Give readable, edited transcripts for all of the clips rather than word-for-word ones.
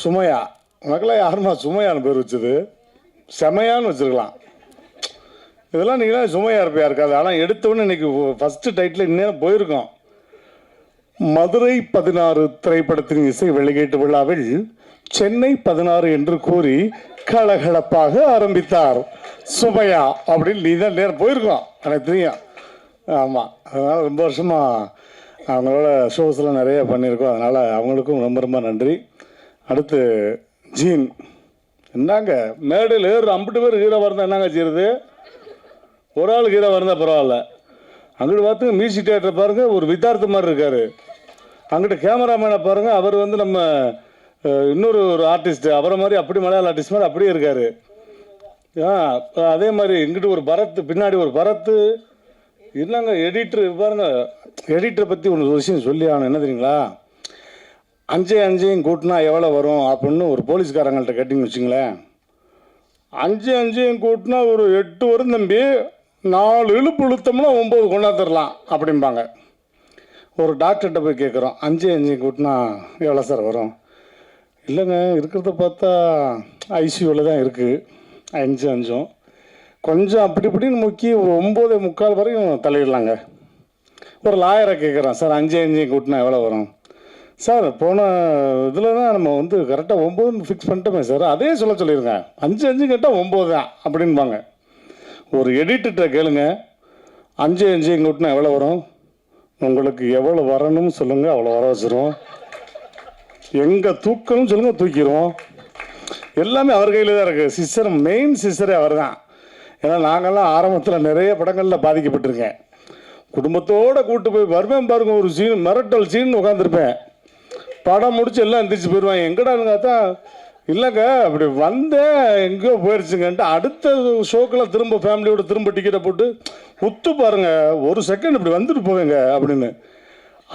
சுமையா, உனக்கெல்லாம் யாருமா சுமையான்னு பேர் வச்சது? செமையான்னு வச்சுருக்கலாம். இதெல்லாம் நீங்களாம் சுமையா இருப்பையா இருக்காது. ஆனால் எடுத்தவொடனே இன்னைக்கு ஃபஸ்ட்டு டைட்டில் இன்னும் போயிருக்கோம். மதுரை 16 திரைப்படத்தின் இசை வெளியீட்டு விழாவில் சென்னை 16 என்று கூறி கலகலப்பாக ஆரம்பித்தார் சுமையா அப்படின்னு நீ தான் நேரம் போயிருக்கோம் எனக்கு தெரியும். ஆமாம், அதனால் ரொம்ப வருஷமாக அவங்களோட ஷோஸ்லாம் நிறைய பண்ணியிருக்கோம். அதனால் அவங்களுக்கும் ரொம்ப ரொம்ப நன்றி. அடுத்து ஜீன், என்னங்க மேடையில் ஏறு 50 பேர் ஹீரோவாக இருந்தால் என்னங்க செய்யுது? ஒரு ஆள் ஹீரோவாக இருந்தால் பரவாயில்ல. அங்கிட்டு பார்த்து மியூசிக் டேரக்டர் பாருங்கள், ஒரு வித்தார்த்த மாதிரி இருக்கார். அங்கிட்ட கேமராமேனை பாருங்கள், அவர் வந்து நம்ம இன்னொரு ஆர்டிஸ்ட்டு அவரை மாதிரி அப்படி மலையாள ஆர்டிஸ்ட் மாதிரி அப்படியே இருக்கார். அதே மாதிரி இங்கிட்டு ஒரு பரத்து, பின்னாடி ஒரு பரத்து. என்னங்க எடிட்ரு பாருங்க. எடிட்டரை பற்றி ஒன்று விஷயம் சொல்லி ஆகணும். என்ன தெரியுங்களா? 5 கூட்டினா எவ்வளோ வரும் அப்படின்னு ஒரு போலீஸ்காரங்கள்ட்ட கேட்டிங்கன்னு வச்சுங்களேன். 5 கூட்டினா ஒரு 8 வரும் தம்பி, 4 இழுப்பு இழுத்தோம்னா 9 கொண்டாந்துடலாம் அப்படிம்பாங்க. ஒரு டாக்டர்கிட்ட போய் கேட்குறோம், 5 கூட்டினா எவ்வளோ சார் வரும்? இல்லைங்க, இருக்கிறத பார்த்தா ஐசியூவில் தான் இருக்குது 5 கொஞ்சம் அப்படி இப்படின்னு முக்கி 9:45 வரையும் தலையிடலாங்க. ஒரு லாயரை கேட்குறோம், சார் 5 கூட்டினா எவ்வளோ வரும்? சார் போன இதில் தான் நம்ம வந்து கரெக்டாக 9 ஃபிக்ஸ் பண்ணிட்டோமே சார், அதே சொல்லிடுங்க, 5 கேட்டால் 9 தான் அப்படின்பாங்க. ஒரு எடிட்டர்கிட்ட கேளுங்க, 5 கூட்டினா எவ்வளோ வரும்? உங்களுக்கு எவ்வளோ வரணும்னு சொல்லுங்கள், அவ்வளோ வர வச்சுருவோம். எங்கே தூக்கணும்னு சொல்லுங்கள், தூக்கிடுவோம். எல்லாமே அவர் கையில் தான் இருக்குது. சிஸ்டர், மெயின் சிஸ்டரே அவர் தான். ஏன்னா நாங்கள்லாம் ஆரம்பத்தில் நிறைய படங்களில் பாதிக்கப்பட்டிருக்கேன். குடும்பத்தோடு கூப்பிட்டு போய் வருவேன் பாருங்க, ஒரு சீன் மிரட்டல் சீன் உட்காந்துருப்பேன். படம் முடிச்சு எல்லாம் எந்திரிச்சு போயிடுவாங்க. எங்கடான்னு பார்த்தா இல்லைங்க அப்படி வந்தேன் எங்கேயோ போயிடுச்சுங்கன்ட்டு அடுத்த ஷோக்கெல்லாம் திரும்ப ஃபேமிலியோட திரும்ப டிக்கெட்டை போட்டு உத்து பாருங்க, ஒரு செகண்ட் இப்படி வந்துட்டு போவேங்க அப்படின்னு.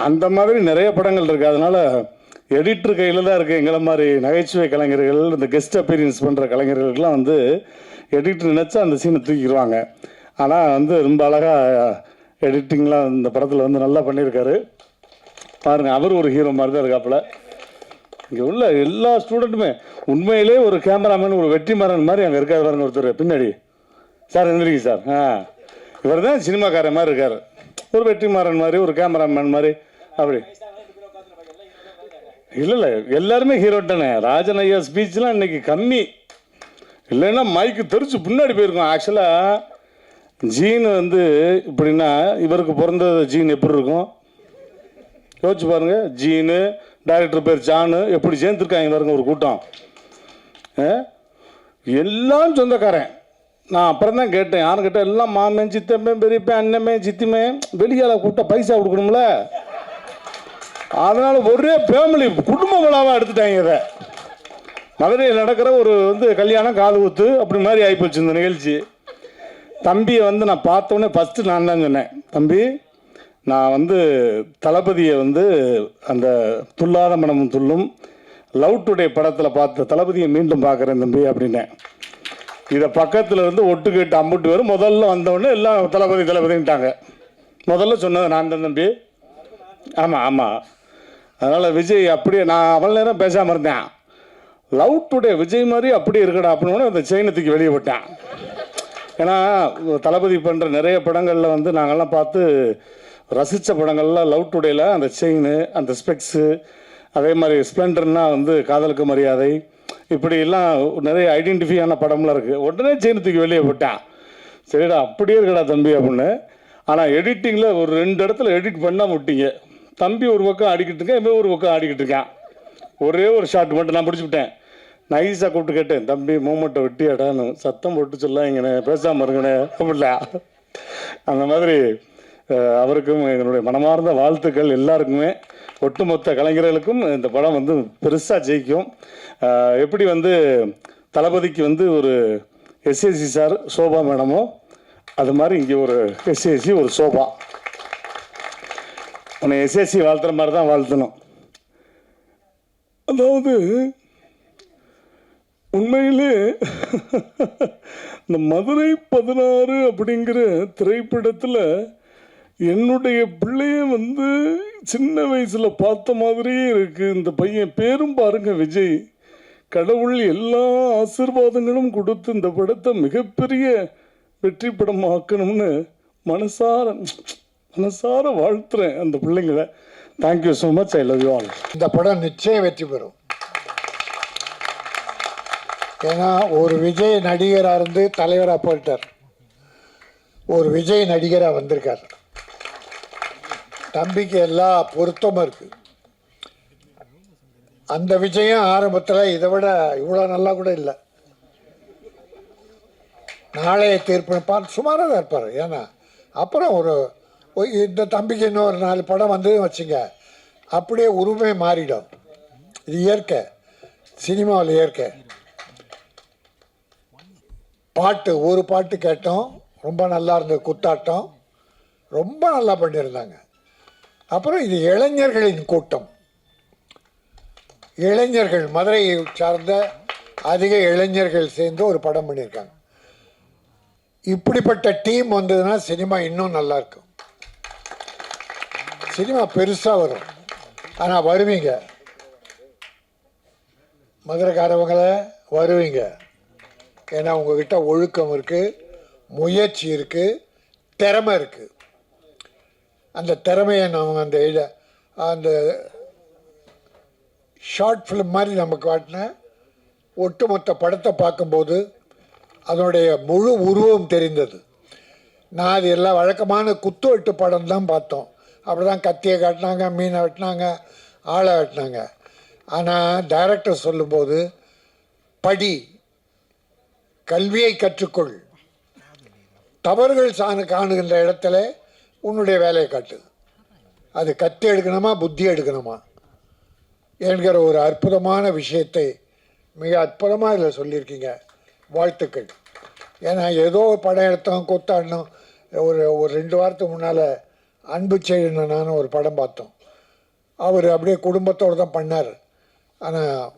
அந்த மாதிரி நிறைய படங்கள் இருக்குது. அதனால் எடிட்டர் கையில் தான் இருக்குது. எங்களை மாதிரி நகைச்சுவை கலைஞர்கள், இந்த கெஸ்ட் அப்பீரியன்ஸ் பண்ணுற கலைஞர்களுக்கெல்லாம் வந்து எடிட்டர் நினச்சா அந்த சீனை தூக்கிடுவாங்க. ஆனால் வந்து ரொம்ப அழகாக எடிட்டிங்லாம் இந்த படத்தில் வந்து நல்லா பண்ணியிருக்காரு பாருங்கள். அவர் ஒரு ஹீரோ மாதிரி தான் இருக்காப்புல. இங்கே உள்ள எல்லா ஸ்டூடெண்ட்டுமே உண்மையிலே ஒரு கேமராமேன், ஒரு வெற்றிமாறன் மாதிரி அங்கே இருக்காது பாருங்க. ஒருத்தர் பின்னாடி, சார் எந்திரிங்க சார், இவர் தான் சினிமாக்காரன் மாதிரி இருக்கார். ஒரு வெற்றிமாறன் மாதிரி, ஒரு கேமராமேன் மாதிரி. அப்படி இல்லை எல்லாருமே ஹீரோ தானே. ராஜன் ஐயா ஸ்பீச்லாம் இன்னைக்கு கம்மி, இல்லைன்னா மைக்கு தெரிச்சு பின்னாடி போயிருக்கோம். ஆக்சுவலாக ஜீன் வந்து இப்படின்னா இவருக்கு பிறந்த ஜீன் எப்படி இருக்கும் யோசிச்சு பாருங்க. ஜீனு, டைரக்டர் பேர் ஜானு, எப்படி சேர்ந்துருக்காங்க பாருங்க ஒரு கூட்டம். எல்லாம் சொந்தக்காரன். நான் அப்புறம் தான் கேட்டேன், யாரும் கேட்டேன், எல்லாம் மாமன், சித்தப்பேன், பெரியப்பேன், அண்ணமே, சித்திமே. வெளியால கூப்பிட்டா பைசா கொடுக்கணும்ல, அதனால ஒரே ஃபேமிலி குடும்ப விழாவாக எடுத்துட்டாங்க. இதை மதுரையில் நடக்கிற ஒரு வந்து கல்யாணம், காது ஊத்து அப்படி மாதிரி ஆகிப்போச்சு இந்த நிகழ்ச்சி. தம்பியை வந்து நான் பார்த்தோன்னே ஃபஸ்ட்டு நான் தான் சொன்னேன், தம்பி நான் வந்து தளபதியை வந்து அந்த துல்லாத மனமும் துள்ளும் லவ் டுடே படத்தில் பார்த்த தளபதியை மீண்டும் பார்க்குறேன் தம்பி அப்படின்னேன். இதை பக்கத்தில் இருந்து ஒட்டு கேட்டு 50 பேர் முதல்ல வந்தவொடனே எல்லாம் தளபதி தளபதின்ட்டாங்க. முதல்ல சொன்னது நான் தான் தம்பி. ஆமாம். அதனால் விஜய் அப்படியே, நான் அவ்வளோ நேரம் பேசாமல் இருந்தேன். லவ் டுடே விஜய் மாதிரி அப்படியே இருக்கடா அப்படின்னு அந்த செயினத்துக்கு வெளியே விட்டேன். ஏன்னா தளபதி பண்ணுற நிறைய படங்களில் வந்து நாங்கள்லாம் பார்த்து ரசித்த படங்கள்லாம் லவ் டுடேயில் அந்த செயின், அந்த ஸ்பெக்ஸு, அதே மாதிரி ஸ்ப்ளெண்டர்னால் வந்து காதலுக்கு மரியாதை, இப்படிலாம் நிறைய ஐடென்டிஃபையான படம்லாம் இருக்குது. உடனே செயினத்துக்கு வெளியே விட்டேன். சரிடா அப்படியே இருக்கடா தம்பி அப்படின்னு. ஆனால் எடிட்டிங்கில் ஒரு 2 இடத்துல எடிட் பண்ணால் விட்டீங்க. தம்பி ஒரு பக்கம் ஆடிக்கிட்டு இருக்கேன், இவன் ஒரு பக்கம் ஆடிக்கிட்டு இருக்கேன். ஒரே ஒரு ஷாட் மட்டும் நான் பிடிச்சி விட்டேன். நைஸாக கூப்பிட்டு கேட்டேன், தம்பி மூமெண்ட்டை வெட்டியாடான்னு. சத்தம் போட்டு சொல்லாங்கண்ணே, பேசாமல் இருங்கண்ணே அப்படில. அந்த மாதிரி அவருக்கும் எங்களுடைய மனமார்ந்த வாழ்த்துக்கள் எல்லாருக்குமே, ஒட்டுமொத்த கலைஞர்களுக்கும். இந்த படம் வந்து பெருசாக ஜெயிக்கும். எப்படி வந்து தளபதிக்கு வந்து ஒரு எஸ்ஏசி சார், சோபா மேடமோ, அது மாதிரி இங்கே ஒரு எஸ்ஏசி, ஒரு சோபா. உன்னை எஸ்ஏசி வாழ்த்துற மாதிரி தான் வாழ்த்தணும். அதாவது உண்மையிலே இந்த மதுரை 16 அப்படிங்கிற திரைப்படத்தில் என்னுடைய பிள்ளைய வந்து சின்ன வயசில் பார்த்த மாதிரியே இருக்குது. இந்த பையன் பேரும் பாருங்க விஜய். கடவுள் எல்லா ஆசீர்வாதங்களும் கொடுத்து இந்த படத்தை மிகப்பெரிய வெற்றி படம் ஆக்கணும்னு மனசார வாழ்த்துறேன் அந்த பிள்ளைங்களை. Thank you so much. I love you all. இந்த படம் நிச்சயம் வெற்றி பெறும். ஏன்னா ஒரு விஜய் நடிகராக இருந்து தலைவராக போயிட்டார், ஒரு விஜய் நடிகராக வந்திருக்கார். தம்பிக்கு எல்லா பொருத்தமும் இருக்கு. அந்த விஜயம் ஆரம்பத்தில் இதை விட இவ்வளோ நல்லா கூட இல்லை. நாளைய தீர்ப்பு பார்த்து சுமாராக தான் இருப்பார். ஏன்னா அப்புறம் இந்த தம்பிக்கு இன்னொரு 4 படம் வந்து வச்சுங்க, அப்படியே உருவமே மாறிடும். இது இயற்கை, சினிமாவில் இயற்கை. பாட்டு ஒரு பாட்டு கேட்டோம், ரொம்ப நல்லா இருந்தது. குத்தாட்டம் ரொம்ப நல்லா பண்ணியிருந்தாங்க. அப்புறம் இது இளைஞர்களின் கூட்டம். இளைஞர்கள், மதுரையை சார்ந்த அதிக இளைஞர்கள் சேர்ந்து ஒரு படம் பண்ணியிருக்காங்க. இப்படிப்பட்ட டீம் வந்ததுன்னா சினிமா இன்னும் நல்லா இருக்கும். சினிமா பெருசாக வரும். ஆனால் வருவீங்க, மதுரைக்காரவங்கள வருவீங்க. ஏன்னா உங்ககிட்ட ஒழுக்கம் இருக்குது, முயற்சி இருக்குது, திறமை இருக்குது. அந்த திறமையை நம்ம அந்த ஷார்ட் ஃபிலிம் மாதிரி நமக்கு காட்டின ஒட்டுமொத்த படத்தை பார்க்கும்போது அதனுடைய முழு உருவம் தெரிந்தது. நான் அது எல்லாம் வழக்கமான குத்து வெட்டு படம் தான் பார்த்தோம். அப்படி தான் கத்தியை காட்டினாங்க, மீனை வெட்டினாங்க, ஆளை வெட்டினாங்க. ஆனால் டைரக்டர் சொல்லும்போது படி, கல்வியை கற்றுக்கொள், தவறுகள் காணுகின்ற இடத்துல உன்னுடைய வேலையை காட்டு. அது கத்தி எடுக்கணுமா புத்தி எடுக்கணுமா என்கிற ஒரு அற்புதமான விஷயத்தை மிக அற்புதமாக இதில் சொல்லியிருக்கீங்க. வாழ்த்துக்கள். ஏன்னா ஏதோ படம் எடுத்தோம், கூத்தாடினோம். ஒரு 2 வாரத்துக்கு முன்னால் அன்பு செய்யணும் ஒரு படம் பார்த்தோம். அவர் அப்படியே குடும்பத்தோடு தான் பண்ணார். ஆனால்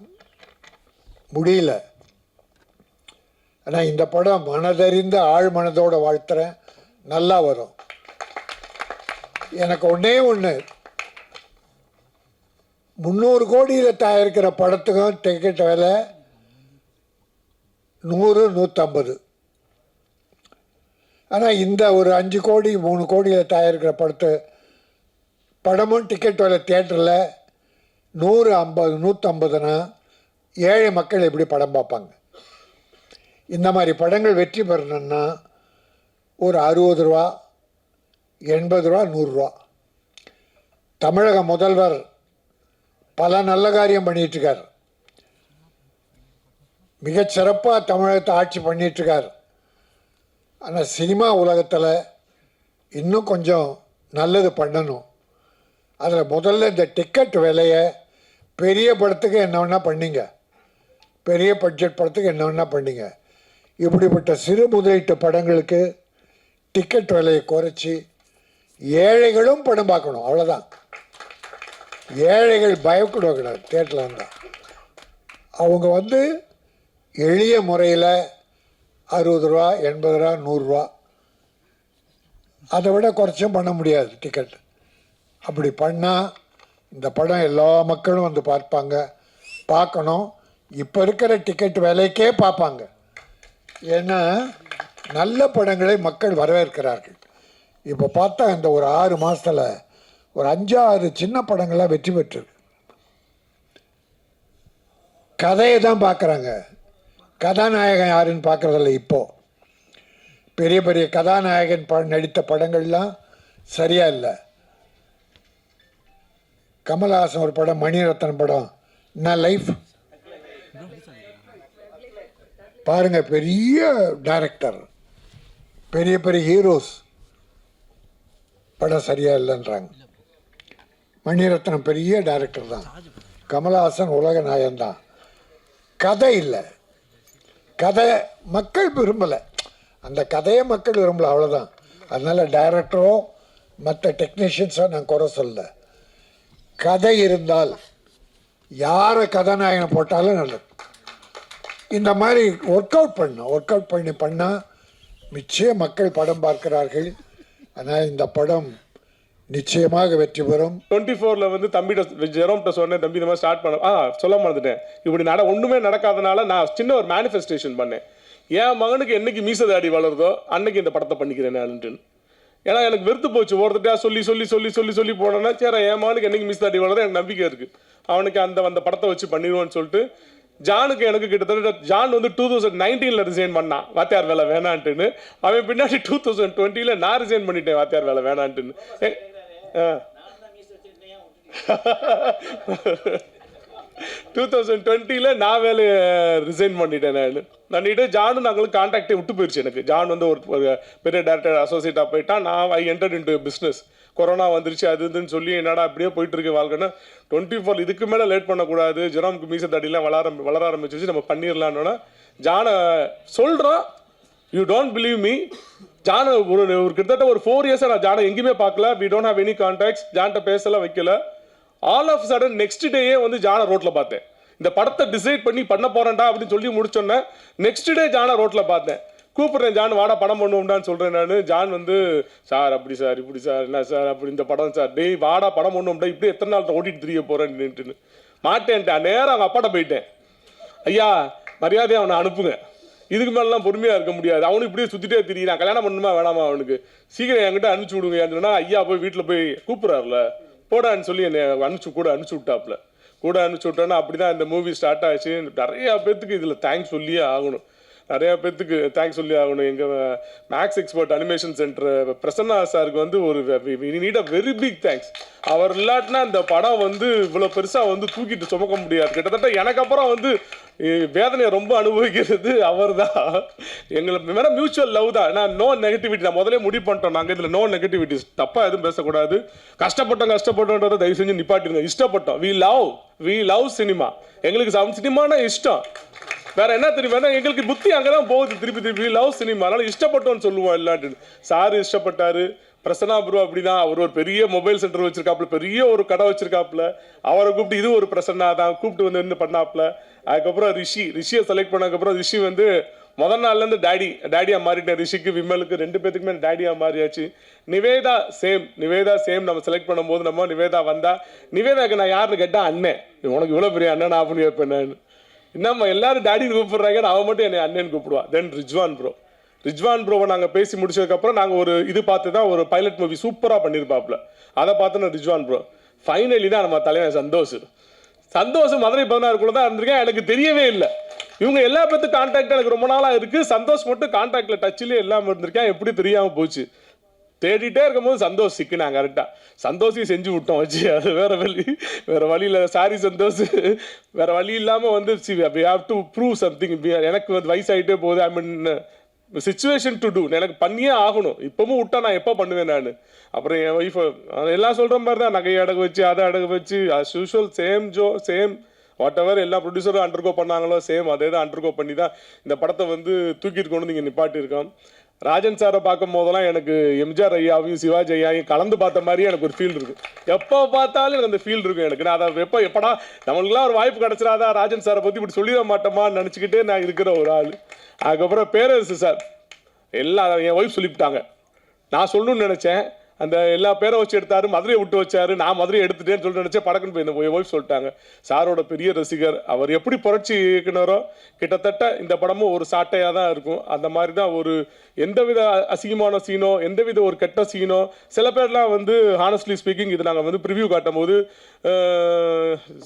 முடியல. ஆனால் இந்த படம் மனதறிந்த ஆழ் மனதோடு வாழ்த்துறேன், நல்லா வரும். எனக்கு ஒன்றே ஒன்று, 300 கோடியில் தயாரிக்கிற படத்துக்கும் டிக்கெட் விலை 100-150. ஆனால் இந்த ஒரு 5 கோடி 3 கோடியில் தயாரிக்கிற படமும் டிக்கெட் விலை தியேட்டரில் 100-150-150னா ஏழை மக்கள் எப்படி படம் பார்ப்பாங்க? இந்த மாதிரி படங்கள் வெற்றி பெறணுன்னா ஒரு 60 ரூபா, 80 ரூபா, 100 ரூபா. தமிழக முதல்வர் பல நல்ல காரியம் பண்ணிகிட்ருக்கார். மிகச்சிறப்பாக தமிழகத்தை ஆட்சி பண்ணிகிட்ருக்கார். ஆனால் சினிமா உலகத்தில் இன்னும் கொஞ்சம் நல்லது பண்ணணும். அதில் முதல்ல இந்த டிக்கெட் விலையை பெரிய படத்துக்கு என்ன வேணால் பண்ணிங்க, பெரிய பட்ஜெட் படத்துக்கு என்ன வேணால் பண்ணிங்க. இப்படிப்பட்ட சிறு முதலீட்டு படங்களுக்கு டிக்கெட் விலையை குறைச்சி ஏழைகளும் படம் பார்க்கணும். அவ்வளோதான். ஏழைகள் பயக்கூடாது தியேட்டரில் வந்தால். அவங்க எளிய முறையில் 60 ரூபா, 80 ரூபா, 100 ரூபா, அதை விட குறைச்சும் பண்ண முடியாது டிக்கெட். அப்படி பண்ணால் இந்த படம் எல்லா மக்களும் பார்க்கணும். இப்போ இருக்கிற டிக்கெட் விலைக்கே பார்ப்பாங்க. ஏன்னா நல்ல படங்களை மக்கள் வரவேற்கிறார்கள். இப்போ பார்த்தா இந்த ஒரு 6 மாதத்தில் ஒரு 5-6 சின்ன படங்கள்லாம் வெற்றி பெற்றிருக்கு. கதையை தான் பார்க்குறாங்க, கதாநாயகன் யாருன்னு பார்க்குறதில்ல. இப்போது பெரிய பெரிய கதாநாயகன் நடித்த படங்கள்லாம் சரியாக இல்லை. கமல்ஹாசன் ஒரு படம், மணிரத்னம் படம், என்ன லைஃப் பாருங்க. பெரிய டைரக்டர், பெரிய பெரிய ஹீரோஸ் படம் சரியாக இல்லைன்றாங்க. மணிரத்னம் பெரிய டைரக்டர் தான், கமல்ஹாசன் உலக நாயகன் தான். கதை இல்லை, கதை மக்கள் விரும்பலை, அந்த கதையை மக்கள் விரும்பலை, அவ்வளோதான். அதனால் டைரக்டரோ மற்ற டெக்னீஷியன்ஸோ நான் குறை சொல்ல. கதை இருந்தால் யாரை கதாநாயகனை போட்டாலும் நல்லது. இந்த மாதிரி ஒர்க் அவுட் பண்ணால் நிச்சயம் மக்கள் படம் பார்க்கிறார்கள். ஆனால் இந்த படம் நிச்சயமாக வெற்றி பெறும். 24ல் வந்து தம்பிகிட்ட ஜெரோம்கிட்ட சொன்னேன், தம்பி இந்த மாதிரி ஸ்டார்ட் பண்ண சொல்ல மறந்துட்டேன். இப்படி ஒன்றுமே நடக்காதனால நான் சின்ன ஒரு மேனிஃபெஸ்டேஷன் பண்ணேன். என் மகனுக்கு என்னைக்கு மீசதாடி வளருதோ அன்னைக்கு இந்த படத்தை பண்ணிக்கிறேன் நான்ட்டு. ஏன்னா எனக்கு வெறுத்து போச்சு, ஒருத்தட்டா சொல்லி சொல்லி சொல்லி சொல்லி சொல்லி போனேன்னா சரி என் மகனுக்கு என்னைக்கு மீசதாடி வளருதோ எனக்கு நம்பிக்கை இருக்குது, அவனுக்கு அந்த படத்தை வச்சு பண்ணிடுவோன்னு சொல்லிட்டு ஜானுக்கு எனக்கு கிட்டத்தட்ட ஜான் வந்து 2019ல் ரிசைன் பண்ணான் வாத்தியார் வேலை வேணான்ட்டுன்னு. அவன் பின்னாடி 2020ல் நான் ரிசைன் பண்ணிட்டேன் வாத்தியார் வேலை வேணான்ட்டுன்னு. 2020ல் நான் வேலையை ரிசைன் பண்ணிட்டேன். பண்ணிட்டு ஜானு நாங்களுக்கு கான்டாக்டே விட்டு போயிடுச்சு. எனக்கு ஜான் வந்து ஒரு பெரிய டேரக்டர் அசோசியேட்டாக போயிட்டான். நான் ஐ என்டர்ட் இன்டு பிஸ்னஸ். கொரோனா வந்துருச்சு அது இதுன்னு சொல்லி என்னடா அப்படியே போயிட்டு இருக்கு வாழ்க்கைன்னு 24 இதுக்கு மேலே லேட் பண்ணக்கூடாது, ஜெரோம்க்கு மீச தடிலாம் வளர ஆரம்பிச்சிச்சு, நம்ம பண்ணிடலான்னு ஜானை சொல்கிறோம். யூ டோன்ட் பிலீவ் மீ, ஜானை ஒரு கிட்டத்தட்ட ஒரு 4 இயர்ஸாக நான் ஜானை எங்கேயுமே பார்க்கல. We don't have any contacts. ஜான்கிட்ட பேசலாம் வைக்கல. ஆல் ஆஃப் சடன் நெக்ஸ்ட் டேயே வந்து ஜானை ரோட்டில் பார்த்தேன். இந்த படத்தை டிசைட் பண்ணி பண்ண போகிறேன்டா அப்படின்னு சொல்லி முடிச்சோன்னே நெக்ஸ்ட் டே ஜானை ரோட்டில் பார்த்தேன். கூப்பிட்றேன், ஜான் வாடா படம் பண்ணுவோம்டான்னு சொல்கிறேன் நான். ஜான் வந்து சார் அப்படி சார் இப்படி சார் என்ன சார் அப்படி இந்த படம் சார் டேய் வாடா படம் பண்ணுவோம்டா, இப்படி எத்தனை நாள் ஓட்டிட்டு தெரிய போகிறேன்னுட்டுன்னு மாட்டேன்ட்டேன். நேரம் அவங்க அப்பாட்ட போயிட்டேன். ஐயா மரியாதையை அவனை அனுப்புங்க, இதுக்கு மேலாம் பொறுமையாக இருக்க முடியாது, அவனுக்கு இப்படியே சுற்றிட்டே தெரியும், கல்யாணம் பண்ணணுமா வேணாமா அவனுக்கு, சீக்கிரம் என்கிட்ட அனுப்பிச்சி விடுங்க ஏன்னா ஐயா போய் வீட்டில் போய் கூப்பிட்றாருல போடான்னு சொல்லி என்னை அனுப்பிச்சி விட்டாப்புல. கூட அனுப்பிச்சி விட்டோன்னா அப்படி தான் இந்த மூவி ஸ்டார்ட் ஆச்சு. நிறையா பேர்த்துக்கு இதில் தேங்க்ஸ் சொல்லியே ஆகணும், நிறையா பேர்த்துக்கு தேங்க்ஸ் சொல்லி ஆகணும். எங்கள் Max expert animation centre Prasanna சாருக்கு வந்து ஒரு need a very big thanks. அவர் இல்லாட்டினா இந்த படம் வந்து இவ்வளோ பெருசாக வந்து தூக்கிட்டு சுமக்க முடியாது. கிட்டத்தட்ட எனக்கு அப்புறம் வந்து வேதனையை ரொம்ப அனுபவிக்கிறது அவர் தான். எங்களுக்கு மேலே மியூச்சுவல் லவ் தான். நான் நோ நெகட்டிவிட்டி, நான் முதலே முடிவு பண்ணிட்டோம் நாங்கள் இதில் நோ நெகட்டிவிட்டிஸ், தப்பாக எதுவும் பேசக்கூடாது. கஷ்டப்பட்டோன்றதை தயவு செஞ்சு நிப்பாட்டிருங்க. இஷ்டப்பட்டோம், வி லவ் சினிமா, எங்களுக்கு சினிமான இஷ்டம், வேற என்ன தெரியுமா எங்களுக்கு புத்தி அங்கதான் போகுது திருப்பி லவ் சினிமா, அதனால இஷ்டப்பட்டோன்னு சொல்லுவோம் எல்லாட்டு. சாரு இஷ்டப்பட்டாரு, பிரசன்னா ப்ரோ அப்படிதான், அவர் ஒரு பெரிய மொபைல் சென்டர் வச்சிருக்காப்புல, பெரிய ஒரு கடை வச்சிருக்காப்புல, அவரை கூப்பிட்டு இது ஒரு பிரசன்னா தான் கூப்பிட்டு வந்து என்ன பண்ணாப்புல. அதுக்கப்புறம் ரிஷியை செலக்ட் பண்ணதுக்கப்புறம் ரிஷி வந்து முதல் நாள்லேருந்து டேடியா மாறிட்டேன். ரிஷிக்கு விமலுக்கு 2 பேத்துக்குமே டேடியா மாறியாச்சு. நிவேதா சேம் நம்ம செலக்ட் பண்ணும்போது நம்ம நிவேதா வந்தா, நிவேதாக்கு நான் யாருன்னு கேட்டால் அண்ணன், உனக்கு இவ்வளோ பெரிய அண்ணன் அப்படின்னு கேட்பேன் நான். என்னம்மா எல்லாரும் டேடின்னு கூப்பிடுறாங்க, அவன் மட்டும் என்னை அண்ணன் கூப்பிடுவான். தென் ரிஜ்வான் ப்ரோவை நாங்கள் பேசி முடிச்சதுக்கப்புறம் நாங்கள் ஒரு இது பார்த்து தான் ஒரு பைலட் மூவி சூப்பராக பண்ணியிருப்பாப்புல, அதை பார்த்து நான் ரிஜ்வான் ப்ரோ ஃபைனலி தான் நம்ம தலைவன் சந்தோஷ் மதுரை 16 தான் இருந்திருக்கேன். எனக்கு தெரியவே இல்லை, இவங்க எல்லா பேர்த்துக்கும் கான்டாக்ட் எனக்கு ரொம்ப நாளாக இருக்குது. சந்தோஷ் மட்டும் கான்டாக்டில் டச்சிலே இல்லாமல் இருந்திருக்கேன், எப்படி தெரியாமல் போச்சு. தேடிட்டே இருக்கும்போது சந்தோஷ் சிக்கினாங்க கரெக்டாக, சந்தோஷையும் செஞ்சு விட்டோம் வச்சு. அது வேற வழியில் சாரி சந்தோஷ், வேற வழி இல்லாமல் வந்து we have to prove something. எனக்கு வந்து வயசாகிட்டே போகுது, I mean situation to do, எனக்கு பண்ணியே ஆகணும். இப்பவும் விட்டா நான் எப்போ பண்ணுவேன் நான். அப்புறம் என் ஒய்ஃபை எல்லாம் சொல்கிற மாதிரி தான், நகையை அடகு வச்சு அதை அடகு வச்சு as usual same what ever எல்லா ப்ரொடியூசரும் அண்டர்கோ பண்ணாங்களோ சேம் அதே தான் அண்டர்கோ பண்ணி தான் இந்த படத்தை வந்து தூக்கிட்டு கொண்டு வந்து இங்கே நிப்பாட்டியிருக்கோம். ராஜன் சாரை பார்க்கும் போதெல்லாம் எனக்கு எம்ஜிஆர் ஐயாவையும் சிவாஜி ஐயாவையும் கலந்து பார்த்த மாதிரியே எனக்கு ஒரு ஃபீல் இருக்கும். எப்போ பார்த்தாலும் எனக்கு அந்த ஃபீல் இருக்கும் எனக்கு. நான் அதை எப்படா நம்மளுக்குலாம் ஒரு வாய்ப்பு கிடச்சிடாதா ராஜன் சாரை பற்றி இப்படி சொல்லிட மாட்டோமான்னு நினச்சிக்கிட்டே நான் இருக்கிற ஒரு ஆள். அதுக்கப்புறம் பேரரசு சார் எல்லாம் என் ஒய்ஃப் சொல்லிவிட்டாங்க, நான் சொல்லணும்னு நினச்சேன், அந்த எல்லா பேரை வச்சு எடுத்தாரு, மதுரையை விட்டு வச்சாரு, நான் மதுரையை எடுத்துட்டேன்னு சொல்லிட்டு நினச்சேன். படக்குன்னு போய் என் ஒய்ஃப் சொல்லிட்டாங்க. சாரோட பெரிய ரசிகர் அவர், எப்படி புரட்சி இயக்குனரோ கிட்டத்தட்ட இந்த படமும் ஒரு சாட்டையாக தான் இருக்கும். அந்த மாதிரி தான் ஒரு எந்தவித அசிங்கமான சீனோ எந்தவித ஒரு கெட்ட சீனோ, சில பேர்லாம் வந்து ஹானஸ்ட்லி ஸ்பீக்கிங் இது நாங்கள் வந்து ப்ரிவ்யூ காட்டும் போது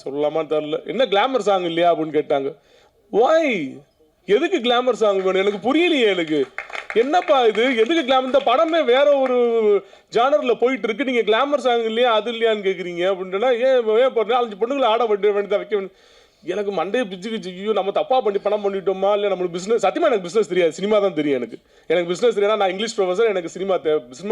சொல்லலாமான்னு தெரில, என்ன கிளாமர் சாங் இல்லையா அப்படின்னு கேட்டாங்க. வாய் எதுக்கு கிளாமர் சாங் வேணும் எனக்கு புரியலையே, எனக்கு என்னப்பா இது எதுக்கு கிளாமர், இந்த படமே வேற ஒரு ஜானரில் போயிட்டு இருக்கு, நீங்கள் கிளாமர் சாங் இல்லையா அது இல்லையான்னு கேட்குறீங்க அப்படின்னா, ஏன் 4-5 பொண்ணுங்களை ஆட வேண்டியதாக வைக்க வேண்டிய எனக்கு மண்டையை பிச்சுக்கு ஐயோ நம்ம தப்பாக படம் பண்ணிட்டோமா இல்லை நம்மளுக்கு பிஸ்னஸ். சத்தியமாக எனக்கு பிஸ்னஸ் தெரியாது, சினிமா தான் தெரியும். எனக்கு பிஸ்னஸ் தெரியாது, நான் இங்கிலீஷ் ப்ரொஃபஸர், எனக்கு சினிமா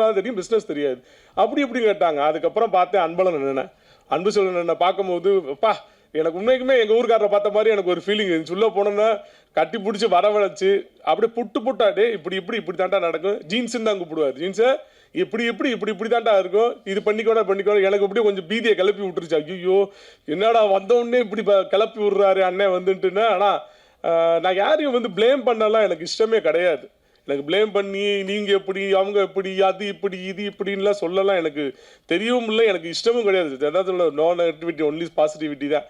தான் தெரியும், பிஸ்னஸ் தெரியாது. அப்படி இப்படி கேட்டாங்க. அதுக்கப்புறம் பார்த்தேன் அன்பழகன் அண்ணனை, அன்பு செல்வன் பார்க்கும்போது அப்பா எனக்கு உண்மைக்குமே எங்கள் ஊருக்காரரை பார்த்த மாதிரி எனக்கு ஒரு ஃபீலிங் இருந்துச்சு. உள்ளே போனோன்னா கட்டி பிடிச்சி வரவழைச்சு அப்படியே புட்டாடே இப்படி தாண்டா நடக்கும், ஜீன்ஸுன்னு தான் கூப்பிடுவார், ஜீன்ஸை இப்படி தாண்டா இருக்கும், இது பண்ணிக்கோட எனக்கு அப்படியே கொஞ்சம் பீதியை கிளப்பி விட்டுருச்சு. ஐயோ என்னடா வந்தோடனே இப்படி கிளப்பி விட்றாரு அண்ணன் வந்துட்டுன்னா. ஆனால் நான் யாரையும் வந்து ப்ளேம் பண்ணலாம் எனக்கு இஷ்டமே கிடையாது. எனக்கு ப்ளேம் பண்ணி நீங்கள் எப்படி அவங்க எப்படி அது இப்படி இது இப்படின்லாம் சொல்லலாம் எனக்கு தெரியவும் இல்லை, எனக்கு இஷ்டமும் கிடையாது. நோ நெகட்டிவிட்டி, ஒன்லி பாசிட்டிவிட்டி தான்.